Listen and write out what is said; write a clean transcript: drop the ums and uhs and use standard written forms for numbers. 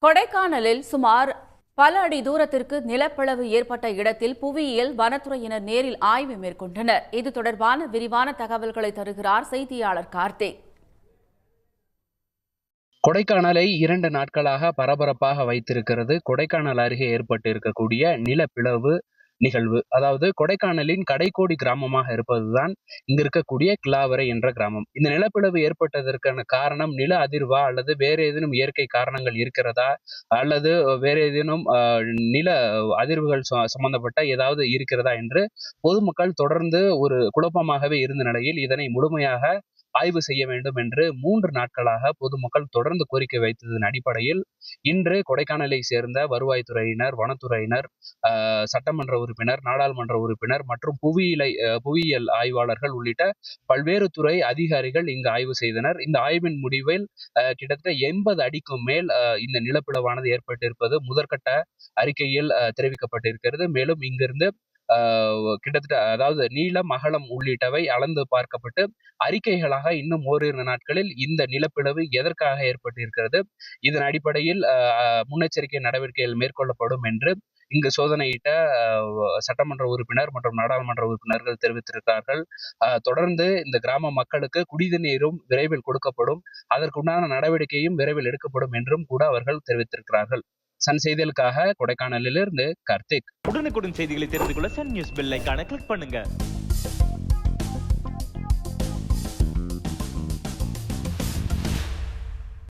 கொடைக்கானலில் சுமார் பல அடி தூரத்திற்கு நிலப்பிளவு ஏற்பட்ட இடத்தில் புவியியல் வனத்துறையினர் நேரில் ஆய்வு மேற்கொண்டனர். இது தொடர்பான விரிவான தகவல்களை தருகிறார் செய்தியாளர் கார்த்திக். கொடைக்கானலை 2 நாட்களாக பரபரப்பாக வைத்திருக்கிறது கொடைக்கானல் அருகே ஏற்பட்டு இருக்கக்கூடிய நிலப்பிளவு நிகழ்வு. அதாவது கொடைக்கானலின் கடைக்கோடி கிராமமாக இருப்பதுதான் இங்க இருக்கக்கூடிய கிளாவரை என்ற கிராமம். இந்த நிலப்பிளவு ஏற்பட்டதற்கான காரணம் நில அதிர்வா அல்லது வேற ஏதேனும் இயற்கை காரணங்கள் இருக்கிறதா அல்லது வேற ஏதேனும் நில அதிர்வுகள் சம்பந்தப்பட்ட ஏதாவது இருக்கிறதா என்று பொதுமக்கள் தொடர்ந்து ஒரு குழப்பமாகவே இருந்த நிலையில் இதனை முழுமையாக ஆய்வு செய்ய வேண்டும் என்று 3 நாட்களாக பொதுமக்கள் தொடர்ந்து கோரிக்கை வைத்ததன் அடிப்படையில் இன்று கொடைக்கானலை சேர்ந்த வருவாய்த்துறையினர், வனத்துறையினர், சட்டமன்ற உறுப்பினர், நாடாளுமன்ற உறுப்பினர் மற்றும் புவியியல் ஆய்வாளர்கள் உள்ளிட்ட பல்வேறு துறை அதிகாரிகள் இங்கு ஆய்வு செய்தனர். இந்த ஆய்வின் முடிவில் கிட்டத்தட்ட 80 அடிக்கும் மேல் இந்த நிலப்பிளவானது ஏற்பட்டிருப்பது முதற்கட்ட அறிக்கையில் தெரிவிக்கப்பட்டிருக்கிறது. மேலும் இங்கிருந்து கிட்டத்தட்ட அதாவது நீளம், அகலம் உள்ளிட்டவை அளந்து பார்க்கப்பட்டு அறிக்கைகளாக இன்னும் ஓரிரு நாட்களில் இந்த நிலப்பிளவு எதற்காக ஏற்பட்டிருக்கிறது, இதன் அடிப்படையில் முன்னெச்சரிக்கை நடவடிக்கைகள் மேற்கொள்ளப்படும் என்று இங்கு சோதனையிட்ட சட்டமன்ற உறுப்பினர் மற்றும் நாடாளுமன்ற உறுப்பினர்கள் தெரிவித்திருக்கிறார்கள். தொடர்ந்து இந்த கிராம மக்களுக்கு குடிநீரும் விரைவில் கொடுக்கப்படும், அதற்குண்டான நடவடிக்கையும் விரைவில் எடுக்கப்படும் என்றும் கூட அவர்கள் தெரிவித்திருக்கிறார்கள். சன் செய்திகளுக்காக கொடைக்கானலிலிருந்து கார்த்திக். உடனுக்குடன் செய்திகளை தெரிந்து கொள்ள சன் நியூஸ் பெல் ஐகானை கிளிக் பண்ணுங்க.